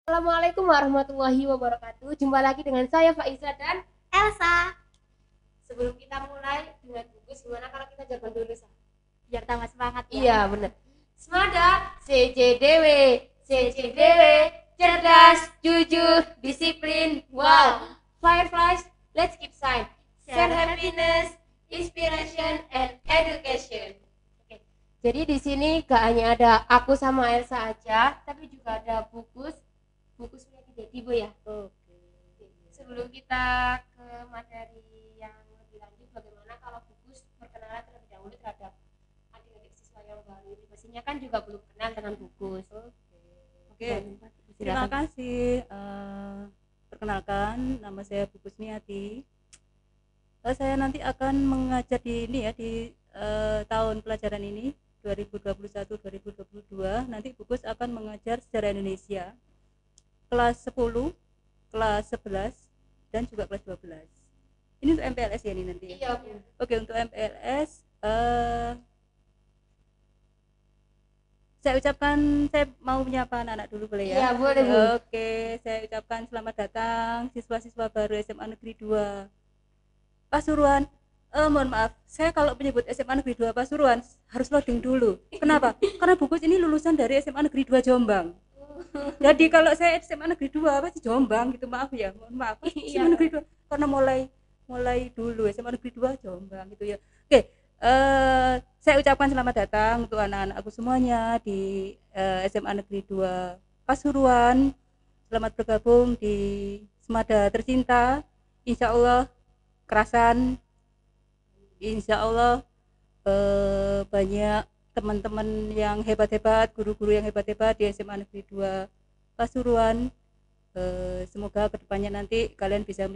Assalamualaikum warahmatullahi wabarakatuh. Jumpa lagi dengan saya Faiza dan Elsa, sebelum kita mulai dengan gugus, gimana kalau kita jagoan dulu Sa? biar tambah semangat ya. Iya bener. Semada CJDW, CJDW, cerdas, jujur, disiplin. Wow. Fireflies, let's keep sign. Share happiness, inspiration, and education. Oke. Jadi di sini gak hanya ada aku sama Elsa aja, tapi juga ada bukus punya jadi Bu ya. Oke. Sebelum kita ke materi yang lebih lanjut, bagaimana kalau bukus perkenalan terlebih dahulu terhadap adik-adik siswa yang baru ini? Pastinya kan juga belum kenal dengan bukus. Oke. Terima kasih. Perkenalkan, nama saya Bu Kusmiati. Saya nanti akan mengajar di ini ya di tahun pelajaran ini 2021-2022. Nanti Bukus akan mengajar sejarah Indonesia kelas 10, kelas 11 dan juga kelas 12. Ini untuk MPLS ya ini nanti ya. Iya, Bu. Oke, untuk MPLS saya ucapkan, saya mau menyapa anak-anak dulu boleh ya? Iya, boleh, Bu. Oke, saya ucapkan selamat datang siswa-siswa baru SMA Negeri 2 Pasuruan. Mohon maaf, saya kalau menyebut SMA Negeri 2 Pasuruan harus loading dulu. Kenapa? Karena Bukus ini lulusan dari SMA Negeri 2 Jombang. Jadi kalau saya SMA Negeri 2 pasti Jombang gitu, maaf ya, mohon maaf. SMA Negeri 2 karena mulai dulu SMA Negeri 2 Jombang gitu ya. Oke, saya ucapkan selamat datang untuk anak-anakku semuanya di SMA Negeri 2 Pasuruan. Selamat bergabung di Semada Tercinta. Insya Allah kerasan, insya Allah banyak teman-teman yang hebat-hebat, guru-guru yang hebat-hebat di SMA Negeri 2 Pasuruan. Semoga kedepannya nanti kalian bisa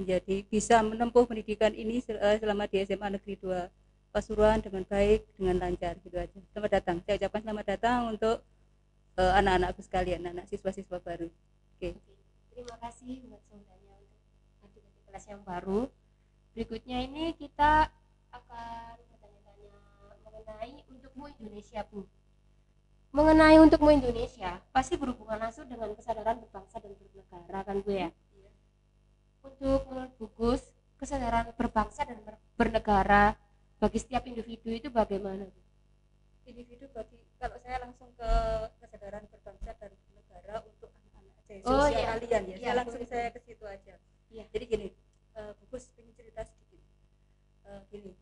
menempuh pendidikan ini selama di SMA Negeri 2 Pasuruan dengan baik, dengan lancar gitu aja. Selamat datang. Saya ucapkan selamat datang untuk anak-anakku sekalian, anak siswa-siswa baru. Oke. Terima kasih buat saudaranya untuk adik-adik kelas yang baru. Berikutnya ini kita akan bertanya-tanya mengenai untukmu Indonesia, Bu. Mengenai untukmu Indonesia, pasti berhubungan langsung dengan kesadaran berbangsa dan bernegara kan, Bu ya? Untuk menurut Bukus, kesadaran berbangsa dan bernegara bagi setiap individu itu bagaimana? Individu bagi, kalau saya langsung ke kesadaran berbangsa dan bernegara untuk anak-anak saya, iya. kalian ya, Iya, saya langsung saya ke situ aja. Iya. Jadi gini, Bukus pengen cerita sedikit. Gini,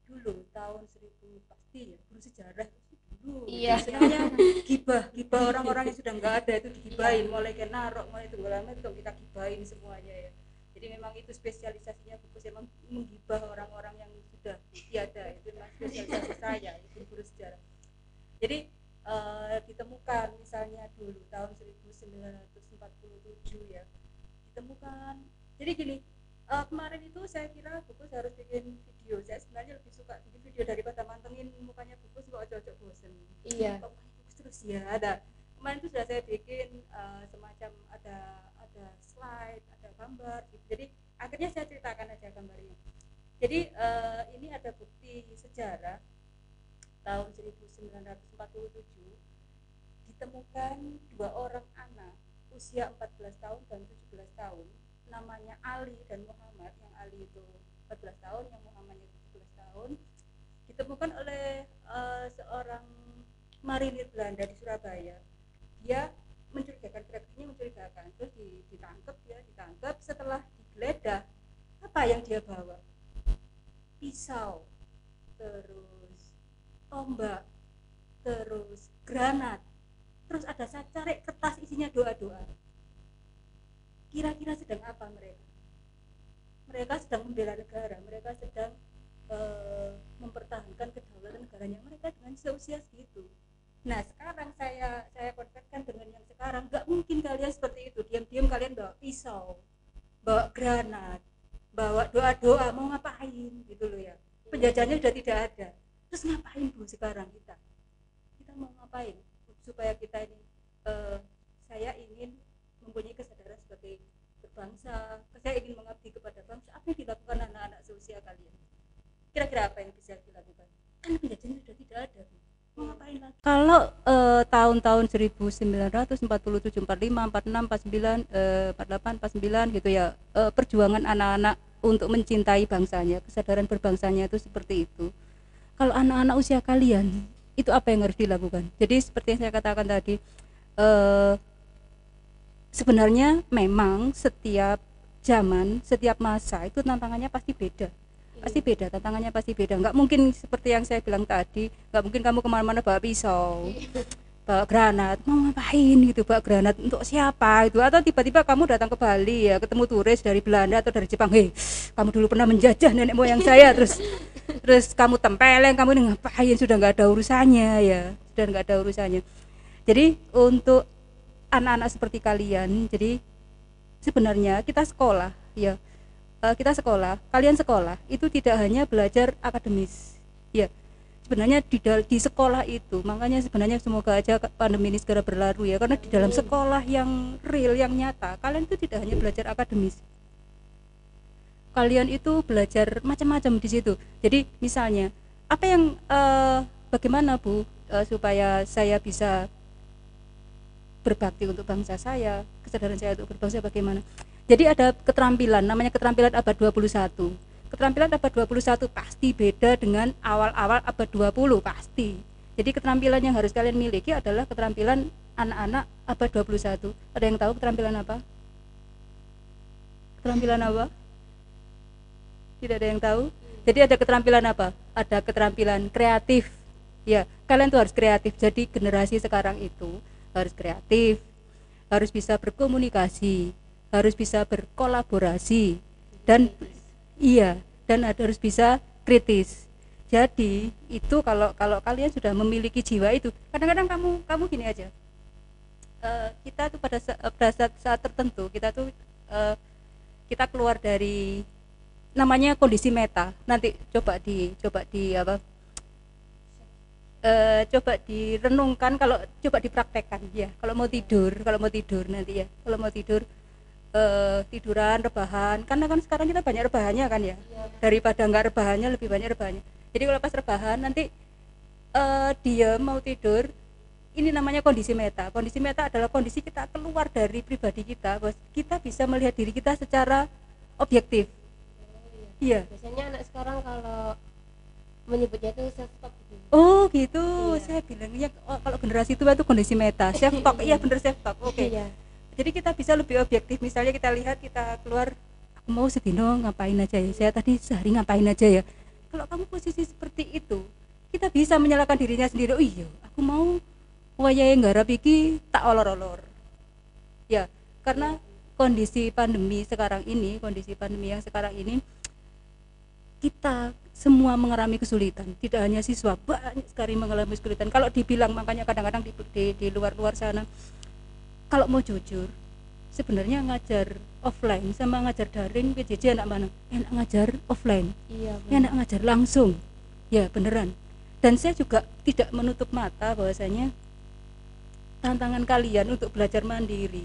dulu tahun 1000 pasti ya, guru sejarah itu dulu. Iya. Sebenarnya gibah orang-orang yang sudah nggak ada itu digibahin, mulai ke Narok, mulai Tunggal itu kita gibahin semuanya ya. Jadi memang itu spesialisasinya Bukus, memang menggibah orang-orang yang sudah tiada, itu memang spesialisasi saya, itu guru sejarah. Jadi ditemukan misalnya dulu tahun 1947 ya, ditemukan. Jadi gini, kemarin itu saya kira Bukus harus bikin video. Saya sebenarnya lebih suka bikin video daripada mantengin mukanya Bukus kok ojo-ojo bosen. Iya. Kok mukanya Bukus terus ya ada. Kemarin itu sudah saya bikin semacam ada slide, ada gambar gitu. Jadi akhirnya saya ceritakan aja gambarnya. Jadi ini ada bukti sejarah tahun 1947 ditemukan dua orang anak usia 14 tahun dan 17 tahun, namanya Ali dan Muhammad. Yang Ali itu 14 tahun, yang Muhammad itu 17 tahun, ditemukan oleh seorang marinir Belanda di Surabaya. Dia mencurigakan, gerak-geriknya mencurigakan, terus ditangkap. Setelah digeledah, apa yang dia bawa? Pisau, terus tombak, terus granat, terus ada sacarik kertas isinya doa-doa. Kira-kira sedang apa mereka? Mereka sedang membela negara, mereka sedang mempertahankan kedaulatan negaranya mereka dengan seusia segitu. Nah sekarang saya kontekskan dengan yang sekarang, nggak mungkin kalian seperti itu, diam-diam kalian bawa pisau, bawa granat, bawa doa-doa, mau ngapain gitu loh ya. Penjajahnya sudah tidak ada, terus ngapain Bu sekarang kita mau ngapain supaya kita ini saya ingin mempunyai kesadaran sebagai berbangsa, saya ingin mengabdi kepada bangsa. Apa yang dilakukan anak-anak seusia kalian? Kira-kira apa yang bisa dilakukan? Kan penjajahnya sudah tidak ada, mau ngapain lagi? Kalau tahun tahun-tahun 1947, 45, 46, 49, 48, 49 gitu ya, perjuangan anak-anak untuk mencintai bangsanya, kesadaran berbangsanya itu seperti itu. Kalau anak-anak usia kalian itu apa yang harus dilakukan? Jadi seperti yang saya katakan tadi, eh, sebenarnya memang setiap zaman, setiap masa itu tantangannya pasti beda. Pasti beda, tantangannya pasti beda. Nggak mungkin seperti yang saya bilang tadi, nggak mungkin kamu kemana-mana bawa pisau, bawa granat, mau ngapain gitu, bawa granat untuk siapa itu, atau tiba-tiba kamu datang ke Bali ya, ketemu turis dari Belanda atau dari Jepang, hei, kamu dulu pernah menjajah nenek moyang saya, terus kamu tempeleng, kamu ini ngapain, sudah nggak ada urusannya ya, sudah nggak ada urusannya. Jadi untuk anak-anak seperti kalian, jadi sebenarnya kita sekolah ya, kita sekolah, kalian sekolah itu tidak hanya belajar akademis ya, sebenarnya di sekolah itu, makanya sebenarnya semoga aja pandemi ini segera berlalu ya, karena di dalam sekolah yang real, yang nyata, kalian itu tidak hanya belajar akademis, kalian itu belajar macam-macam di situ. Jadi misalnya apa yang bagaimana Bu, supaya saya bisa berbakti untuk bangsa saya, kesadaran saya untuk berbangsa bagaimana. Jadi ada keterampilan, namanya keterampilan abad 21. Keterampilan abad 21 pasti beda dengan awal-awal abad 20, pasti. Jadi keterampilan yang harus kalian miliki adalah keterampilan anak-anak abad 21. Ada yang tahu keterampilan apa? Keterampilan apa? Tidak ada yang tahu. Jadi ada keterampilan apa? Ada keterampilan kreatif. Ya, kalian tuh harus kreatif. Jadi generasi sekarang itu harus kreatif, harus bisa berkomunikasi, harus bisa berkolaborasi, dan iya, dan harus bisa kritis. Jadi itu kalau kalau kalian sudah memiliki jiwa itu, kadang-kadang kamu gini aja, kita tuh pada saat tertentu kita tuh, kita keluar dari namanya kondisi meta. Nanti coba di apa, coba direnungkan, kalau coba dipraktekkan ya, kalau mau tidur nanti ya, kalau mau tidur, tiduran rebahan, karena kan sekarang kita banyak rebahannya kan ya, daripada nggak rebahannya lebih banyak rebahannya. Jadi kalau pas rebahan nanti, dia mau tidur, ini namanya kondisi meta. Kondisi meta adalah kondisi kita keluar dari pribadi kita, bos, kita bisa melihat diri kita secara objektif. Iya. Biasanya anak sekarang kalau menyebutnya itu self talk gitu. Oh gitu, Iya. saya bilangnya, oh, kalau generasi tua itu kondisi meta, self talk, iya bener, self talk, oke. Iya. Jadi kita bisa lebih objektif, misalnya kita lihat, kita keluar, aku mau sedino ngapain aja ya, saya tadi sehari ngapain aja ya. Kalau kamu posisi seperti itu, kita bisa menyalahkan dirinya sendiri, oh iya, aku mau wayahe nggarap iki tak olor-olor. Ya, karena kondisi pandemi sekarang ini, kondisi pandemi yang sekarang ini, kita semua mengalami kesulitan, tidak hanya siswa, banyak sekali mengalami kesulitan. Kalau dibilang, makanya kadang-kadang di luar sana, kalau mau jujur, sebenarnya ngajar offline sama ngajar daring, PJJ enak mana? Enak ngajar offline, Iya, enak ngajar langsung, ya beneran. Dan saya juga tidak menutup mata bahwasanya tantangan kalian untuk belajar mandiri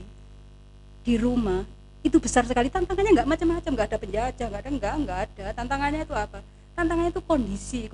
di rumah itu besar sekali. Tantangannya nggak macam-macam, nggak ada penjajah, nggak ada. Tantangannya itu apa? Tantangannya itu kondisi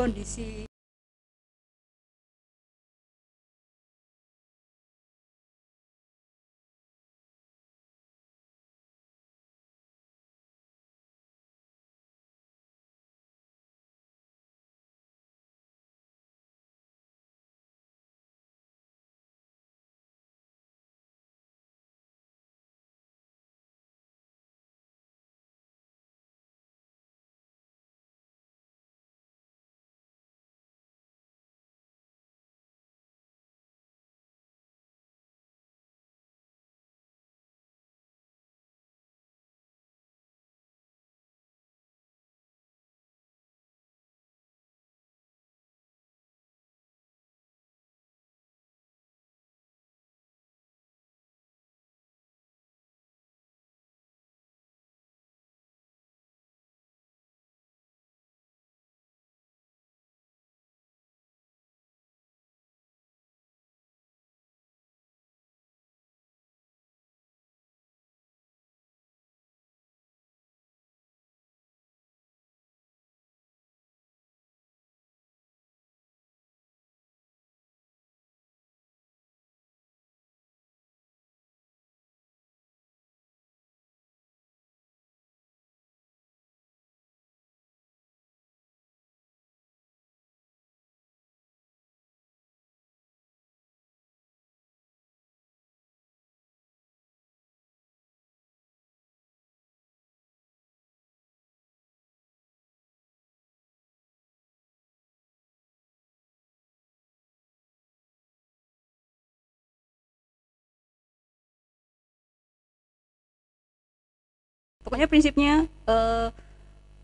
Pokoknya prinsipnya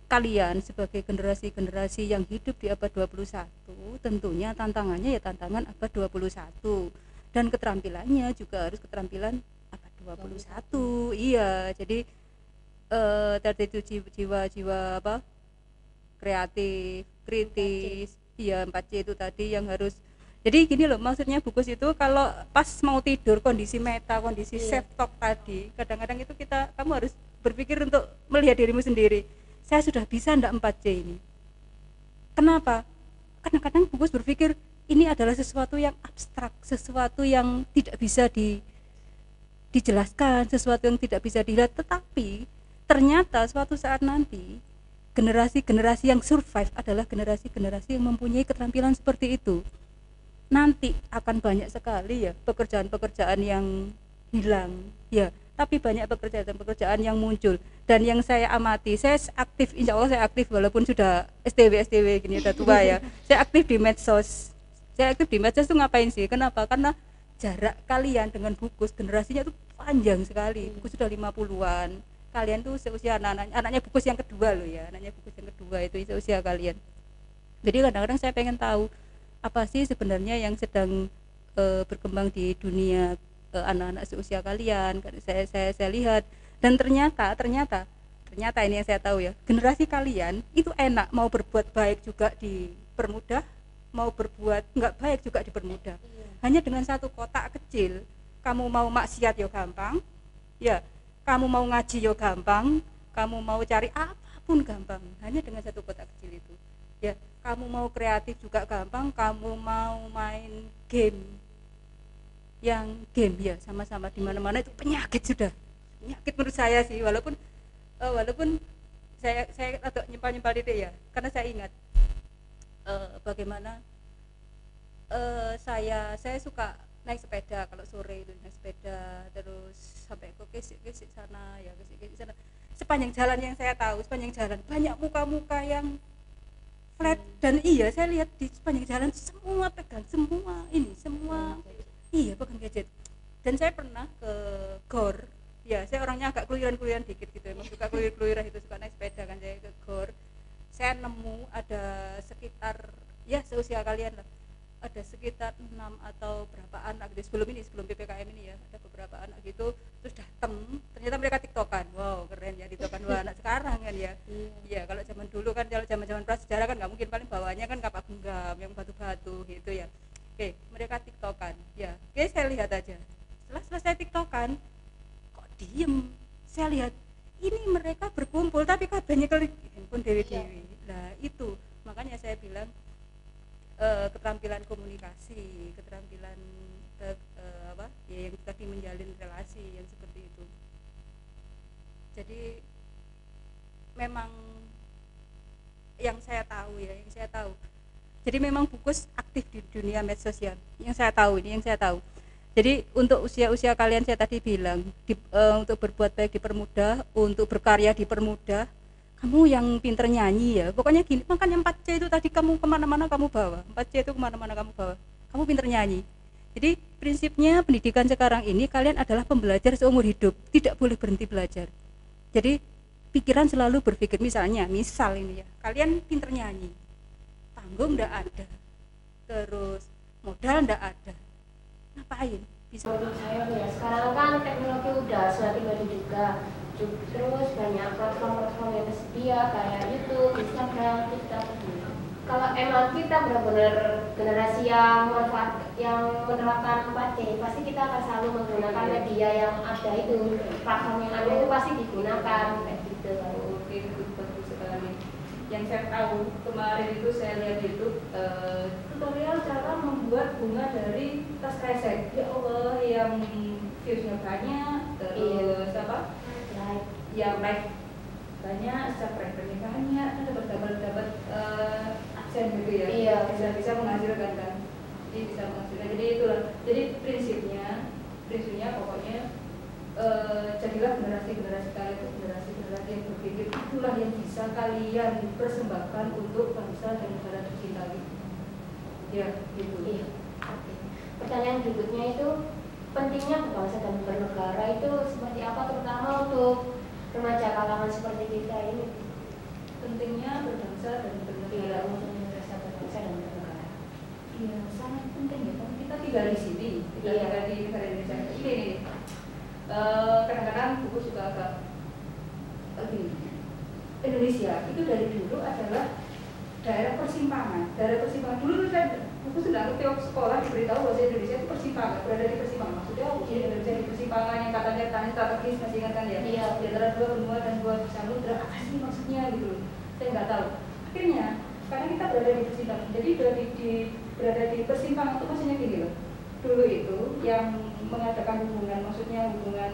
kalian sebagai generasi-generasi yang hidup di abad 21 tentunya tantangannya ya tantangan abad 21 dan keterampilannya juga harus keterampilan abad 21. Iya, jadi tadi itu jiwa-jiwa apa kreatif, kritis, iya 4C itu tadi yang harus. Jadi gini loh, maksudnya Bukus itu kalau pas mau tidur kondisi meta, kondisi self talk tadi, kadang-kadang itu kamu harus berpikir untuk melihat dirimu sendiri. Saya sudah bisa ndak 4C ini? Kenapa? Kadang-kadang Bukus berpikir ini adalah sesuatu yang abstrak, sesuatu yang tidak bisa dijelaskan, sesuatu yang tidak bisa dilihat, tetapi ternyata suatu saat nanti generasi-generasi yang survive adalah generasi-generasi yang mempunyai keterampilan seperti itu. Nanti akan banyak sekali ya pekerjaan-pekerjaan yang hilang ya, tapi banyak pekerjaan-pekerjaan yang muncul. Dan yang saya amati, saya aktif, insya Allah saya aktif walaupun sudah STW gini udah tua ya. Saya aktif di medsos. Saya aktif di medsos tuh ngapain sih? Kenapa? Karena jarak kalian dengan Bukus generasinya itu panjang sekali. Bukus sudah 50-an. Kalian tuh seusia anaknya Bukus yang kedua loh ya. Anaknya Bukus yang kedua itu seusia kalian. Jadi kadang-kadang saya pengen tahu apa sih sebenarnya yang sedang berkembang di dunia anak-anak seusia kalian. Saya lihat dan ternyata ini yang saya tahu ya, generasi kalian itu enak, mau berbuat baik juga dipermudah, mau berbuat nggak baik juga dipermudah. Hanya dengan satu kotak kecil, kamu mau maksiat yo gampang ya, kamu mau ngaji yo gampang, kamu mau cari apapun gampang, hanya dengan satu kotak kecil itu ya. Kamu mau kreatif juga gampang, kamu mau main game ya sama-sama di mana-mana itu penyakit, sudah penyakit menurut saya sih. Walaupun saya agak nyempal itu ya, karena saya ingat bagaimana saya suka naik sepeda. Kalau sore itu naik sepeda terus sampai ke kesik sana ya, kesik sana. Sepanjang jalan yang saya tahu, sepanjang jalan banyak muka-muka yang flat, dan iya saya lihat di sepanjang jalan semua pegang semua iya pegang gadget. Dan saya pernah ke GOR ya, saya orangnya agak keluyuran dikit gitu, emang suka keluyuran itu, suka naik sepeda kan. Saya ke GOR, saya nemu ada sekitar ya seusia kalian lah, ada sekitar 6 atau berapa anak gitu, sebelum PPKM ini ya, ada beberapa anak gitu, terus datang, ternyata mereka tiktokan. Wow, keren ya tiktokan. Wah, anak sekarang kan ya. Iya, kalau zaman dulu kan, kalau zaman prasejarah kan nggak mungkin, paling bawanya kan kapal genggam yang batu-batu gitu ya. Oke, mereka tiktokan ya. Oke, saya lihat aja, setelah selesai tiktokan kok diem, saya lihat ini mereka berkumpul tapi kabehnya klik handphone dewi-dewi. Nah itu makanya saya bilang keterampilan komunikasi, keterampilan apa ya, yang tadi menjalin relasi yang seperti itu. Jadi memang yang saya tahu. Jadi memang Bukus aktif di dunia medsos ya, yang saya tahu. Jadi untuk usia kalian saya tadi bilang untuk berbuat baik dipermudah, untuk berkarya dipermudah. Kamu yang pinter nyanyi ya, pokoknya gini, makanya 4C itu tadi kamu kemana-mana kamu bawa, 4C itu kemana-mana kamu bawa, kamu pinter nyanyi. Jadi prinsipnya pendidikan sekarang ini, kalian adalah pembelajar seumur hidup, tidak boleh berhenti belajar. Jadi pikiran selalu berpikir, misal ini ya, kalian pinter nyanyi, panggung ndak ada, terus modal ndak ada, ngapain? Bisa. Menurut saya ya, sekarang kan teknologi udah semakin maju juga, terus banyak platform-platform yang tersedia kayak YouTube, Instagram, TikTok. Kalau emang kita benar-benar generasi yang menerapkan 4C, pasti kita akan selalu menggunakan media yang ada itu, platform yang ada itu pasti digunakan kayak gitu. Oke, bagus sekali. Yang saya tahu kemarin itu saya lihat itu tutorial cara membuat bunga dari tas kresek. Ya Allah, yang viewsnya banyak, terus apa? Yang like banyak, subscribe banyak, dapat adsense gitu ya. Iya. Bisa menghasilkan kan. Jadi bisa menghasilkan. Jadi itulah. Jadi prinsipnya pokoknya jadilah generasi kalian itu generasi yang berpikir, itulah yang bisa kalian persembahkan untuk bangsa dan negara tercinta gitu. Ya, gitu. Iya. Pertanyaan berikutnya itu, pentingnya berbangsa dan bernegara itu seperti apa, terutama untuk remaja kalangan seperti kita ini. Pentingnya berbangsa dan bernegara. Untuk merasa berbangsa dan bernegara. Iya, sangat penting ya. Kan kita tinggal di sini, kita Iya. tinggal di negara Indonesia. Ini nih, kadang-kadang buku juga agak gini. Indonesia itu dari dulu adalah daerah persimpangan. Daerah persimpangan dulu tuh saya buku sudah ngerti waktu sekolah diberitahu bahwa Indonesia itu persimpangan, berada di persimpangan. Maksudnya Indonesia di persimpangan yang katanya tanya strategis, masih ingat kan ya? Iya. Di antara dua benua dan dua samudra, apa sih maksudnya gitu? Saya nggak tahu. Akhirnya karena kita berada di persimpangan, jadi berada di persimpangan itu maksudnya gini loh. Dulu itu yang mengadakan hubungan, maksudnya hubungan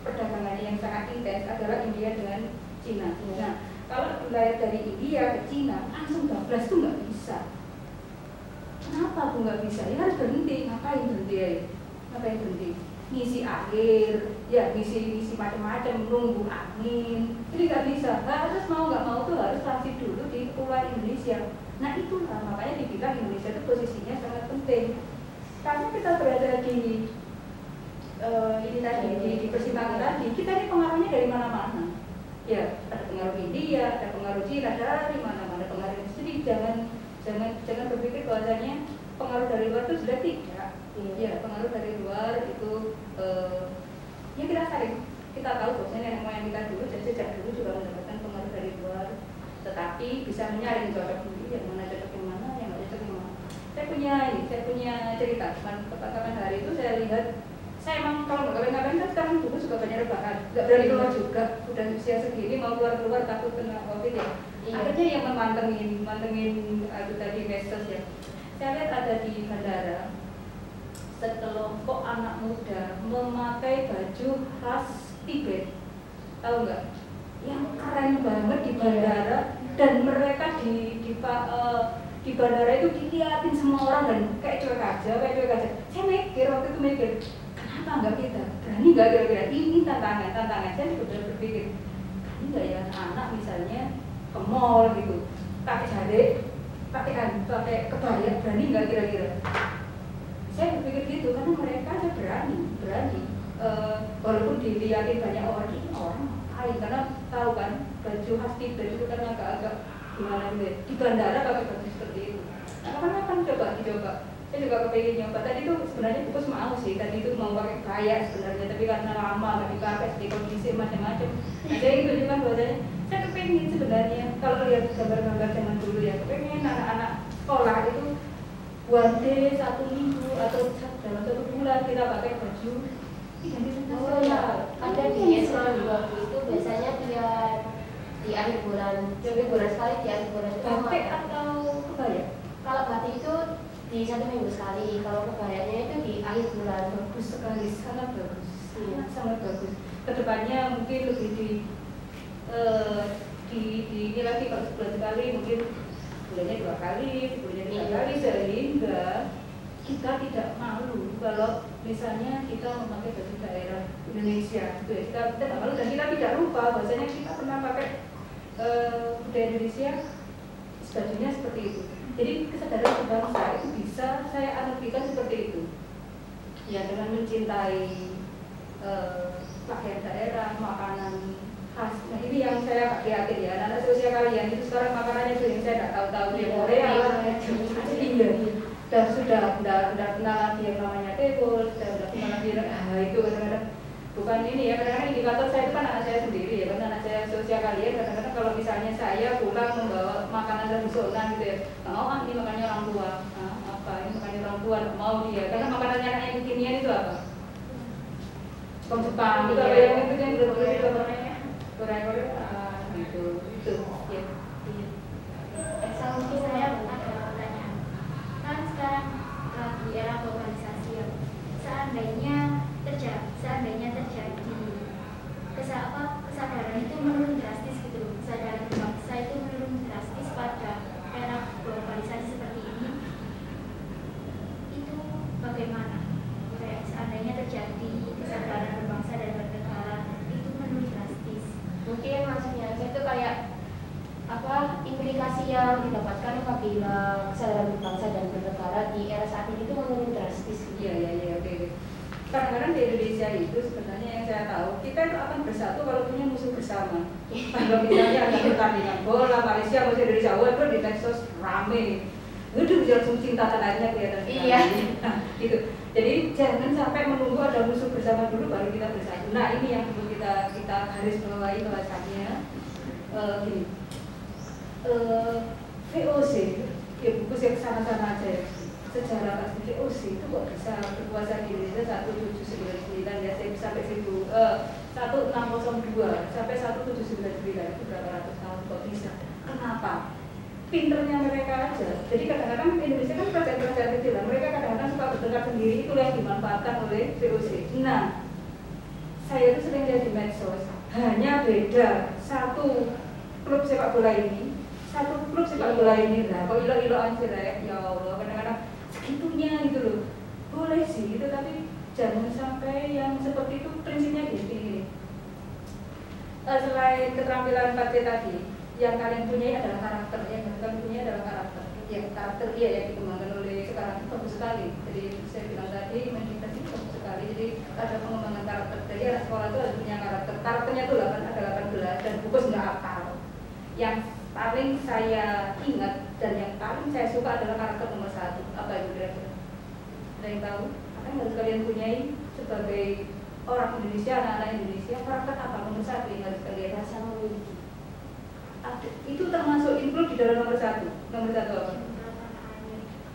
perdagangan yang sangat intens adalah India dengan Cina. Nah, kalau wilayah dari India ke Cina langsung bablas itu nggak bisa. Kenapa tuh nggak bisa? Ya harus berhenti. Ngapain berhenti ya? Ngapain berhenti? Ngisi air, ya ngisi macam-macam, nunggu angin. Jadi nggak bisa. Harus mau nggak mau tuh harus transit dulu di kepulauan Indonesia. Nah itulah makanya dibilang Indonesia itu posisinya sangat penting. Karena kita berada di ini tadi di persimpangan tadi, kita ini pengaruhnya dari mana-mana. Ya, ada pengaruh India, ada pengaruh Cina, dari mana-mana pengaruh. Jadi jangan berpikir bahwasanya pengaruh dari luar itu sudah tidak. Ya, pengaruh dari luar itu ya kita saling kita tahu bahwasanya nenek moyang kita dulu dan sejak dulu juga mendapatkan pengaruh dari luar, tetapi bisa menyaring cocok dulu yang mana cocok yang mana, yang nggak cocok yang mana. Saya punya cerita. Kapan hari itu saya lihat, saya emang kalau nggak ngapain kan sekarang dulu juga banyak rebahan, nggak berani keluar juga, udah usia segini mau keluar takut kena covid ya. Iya. Akhirnya yang mantengin itu tadi medsos ya. Saya lihat ada di bandara sekelompok anak muda memakai baju khas Tibet, tahu nggak? Yang keren banget di bandara, dan mereka di bandara itu dilihatin semua orang dan kayak cuek aja. Saya waktu itu mikir, kenapa nggak kita? Berani nggak kira-kira? Ini tantangan. Saya juga berpikir, berani nggak ya anak misalnya ke mall gitu, pakai jari, pakai kebaya, berani nggak kira-kira? Saya berpikir gitu karena mereka aja berani. Walaupun dilihatin banyak orang, ini orang ngapain? Karena tahu kan baju khas Tibet itu kan agak-agak gimana gitu. Di bandara pakai baju seperti itu. Nah, kapan-kapan dicoba. Saya juga kepengen nyoba. Tadi itu sebenarnya bukus mau sih. Tadi itu mau pakai kaya sebenarnya, tapi karena lama nggak dipakai, di kondisi macam-macam. Nah, saya itu juga bahwasanya saya kepengen sebenarnya kalau lihat gambar-gambar zaman dulu ya, kepengen anak-anak sekolah itu one day, 1 minggu atau dalam 1 bulan kita pakai baju identitas nasional. Ada di SMA juga itu biasanya tiap di akhir bulan sekali, di akhir bulan itu Batik atau kebaya? Kalau batik itu di 1 minggu sekali, kalau kebayanya itu di akhir bulan. Bagus sekali, sangat bagus. Iya. Sangat bagus. Kedepannya mungkin lebih ini lagi, kalau sebulan sekali mungkin bulannya 2 kali, bulannya 3 kali, sehingga kita tidak malu kalau misalnya kita memakai baju daerah Indonesia gitu ya. Kita tidak malu dan kita tidak lupa bahwasanya kita pernah pakai budaya Indonesia, bajunya seperti itu. Jadi kesadaran berbangsa itu bisa saya analogikan seperti itu ya, dengan mencintai pakaian daerah, makanan khas. Nah ini yang saya prihatin ya, anak sosial kalian itu sekarang makanannya itu yang saya tidak tahu-tahu ya, Korea iya. Dan sudah kenal lagi yang namanya tebol, sudah kenal lagi itu kadang-kadang bukan ini ya, kadang-kadang indikator saya itu kan anak saya sendiri ya, karena anak saya sosial kalian kadang-kadang kalau misalnya saya pulang membawa makanan tradisional gitu ya, nggak mau ini makannya orang tua, nah, apa ini makannya orang tua, nggak mau dia, karena makanannya anak yang kekinian itu apa? Jepang itu apa yang itu yang berbeda itu apa namanya? Korea gitu ya. Mungkin saya ada pertanyaan. Kan sekarang lagi era globalisasi ya. Seandainya terjadi kesadaran itu menurun drastis gitu, kesadaran bangsa itu menurun drastis pada era globalisasi seperti ini, itu bagaimana? Kayak seandainya terjadi kesadaran berbangsa dan bernegara itu menurun drastis. Mungkin maksudnya itu kayak apa implikasi yang didapatkan apabila kesadaran berbangsa dan bernegara di era saat ini itu menurun drastis. Iya, oke. kadang-kadang di Indonesia itu sebenarnya yang saya tahu, kita itu akan bersatu kalau punya musuh bersama. Kalau misalnya ada pertandingan bola Malaysia musuh Indonesia, waduh di medsos rame. Waduh, langsung cinta tanah airnya kelihatan sekali. Iya. Nah, gitu. Jadi jangan sampai menunggu ada musuh bersama dulu baru kita bersatu. Nah, ini yang perlu kita garis bawahi bahwasannya gini. VOC, ya buku yang sana-sana aja ya. Sejarah pasti VOC itu kok bisa berkuasa di Indonesia 1799 ya sampai 1602 sampai 1799 itu berapa ratus tahun kok bisa? Kenapa? Pinternya mereka aja. Jadi kadang-kadang Indonesia kan kerajaan-kerajaan kecil, mereka kadang-kadang suka bertengkar sendiri, itu yang dimanfaatkan oleh VOC. Nah, saya itu sering lihat di medsos, hanya beda satu klub sepak bola ini, lah kok ilo-iloan sih ya Allah, kadang-kadang segitunya gitu loh. Boleh sih gitu, tapi jangan sampai yang seperti itu. Prinsipnya gini. Selain keterampilan 4C tadi, yang kalian punya adalah karakter, yang kalian punya adalah karakter. Yang karakter yang dikembangkan oleh sekarang itu bagus sekali. Jadi saya bilang tadi meditasi bagus sekali. Jadi ada pengembangan karakter. Jadi anak sekolah itu harus punya karakter. Karakternya itu ada 18 dan fokus nggak hafal. Yang paling saya ingat dan yang paling saya suka adalah karakter nomor 1. Apa itu kira-kira? Ada yang tahu? Apa yang harus kalian punyai sebagai orang Indonesia, anak-anak Indonesia? Karakter apa nomor 1 yang harus kalian rasa memiliki? Itu termasuk include di dalam nomor 1. Nomor 1 apa?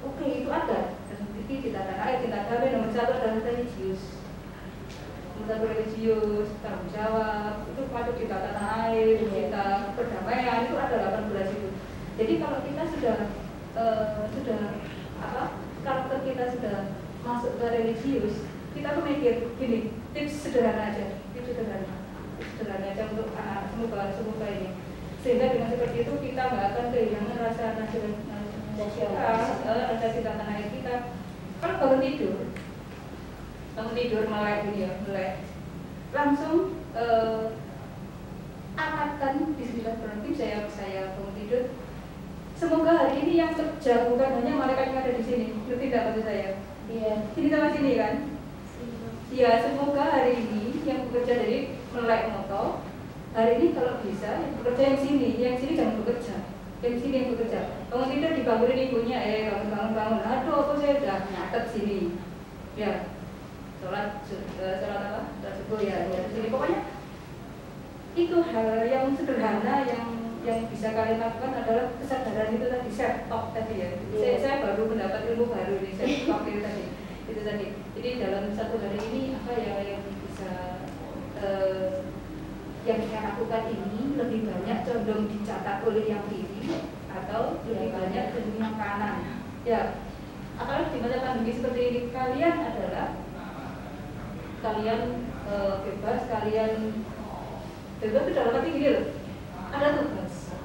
Oke, itu ada. Jadi cinta tanah air, cinta damai. Nomor 1 adalah religius. Nomor 1 religius, tanggung jawab. Itu patut cinta tanah air, cinta perdamaian. Itu ada 18 itu. Jadi kalau kita sudah karakter kita sudah masuk ke religius, kita tuh mikir gini, tips sederhana aja untuk anak semoga ini. Sehingga dengan seperti itu kita nggak akan kehilangan rasa rasa cinta tanah air kita. Kalau bangun tidur melek, langsung amalkan bismillahirrahmanirrahim. Saya bangun tidur. Semoga hari ini yang kerja bukan hanya malaikat yang ada di sini. Ngerti tidak maksud saya? Iya. Sini sama sini kan? Iya. Semoga hari ini yang bekerja dari melek moto. Hari ini kalau bisa yang bekerja yang sini jangan bekerja. Yang sini yang bekerja. Bangun tidur dibangunin ibunya, bangun. Aduh, aku saya udah nyatet sini. Ya. Sholat apa? Sholat subuh ya. Sini pokoknya itu hal yang sederhana yang bisa kalian lakukan adalah kesadaran itu tadi, self talk tadi ya. Saya baru mendapat ilmu baru nih, self talk itu tadi. Jadi dalam satu hari ini apa ya yang bisa yang saya lakukan ini lebih banyak condong dicatat oleh yang kiri atau lebih banyak condong yang kanan. Ya, apalagi di masa pandemi seperti ini kalian bebas, itu dalam arti gini loh, ada tugas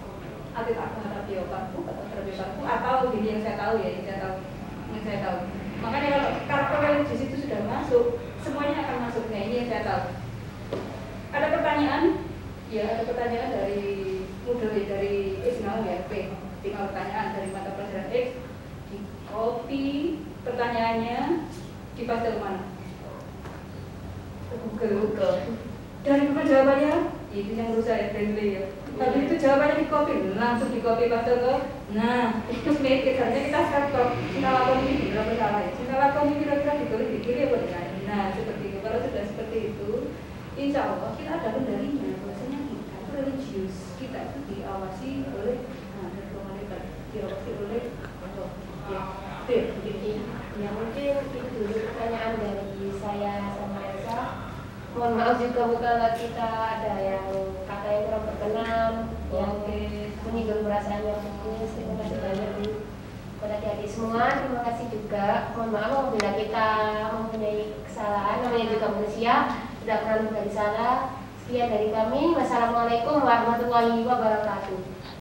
atlet terapi otakku atau terapi otakku atau gini yang saya tahu. Makanya kalau karakter religius itu sudah masuk, semuanya akan masuk. Nah, ini yang saya tahu. Ada pertanyaan? Ya, ada pertanyaan dari dari Ismail ya, P. 5 pertanyaan dari mata pelajaran X. Di copy pertanyaannya di pastel mana? Google. Dari mana jawabannya? Itu yang menurut saya friendly ya. Tapi itu jawabannya di copy, langsung di copy pastel ke. Nah, itu misalnya kita start kita lakukan ini berapa salah ya? Kita lakukan ini kira-kira ditulis di kiri apa di kanan? Nah, seperti itu. Kalau sudah seperti itu, insya Allah kita ada kendalinya. Bahwasanya kita itu religius, kita itu diawasi oleh malaikat, diawasi oleh Allah. Ya mungkin itu dulu pertanyaan dari saya sama Elsa. Mohon maaf juga kalau kita ada yang kata yang kurang berkenan, yang menyinggung perasaannya mungkin. Terima kasih banyak kepada adik-adik semua. Terima kasih juga. Mohon maaf apabila kita mempunyai kesalahan, namanya juga manusia, tidak pernah dari salah. Sekian dari kami. Wassalamualaikum warahmatullahi wabarakatuh.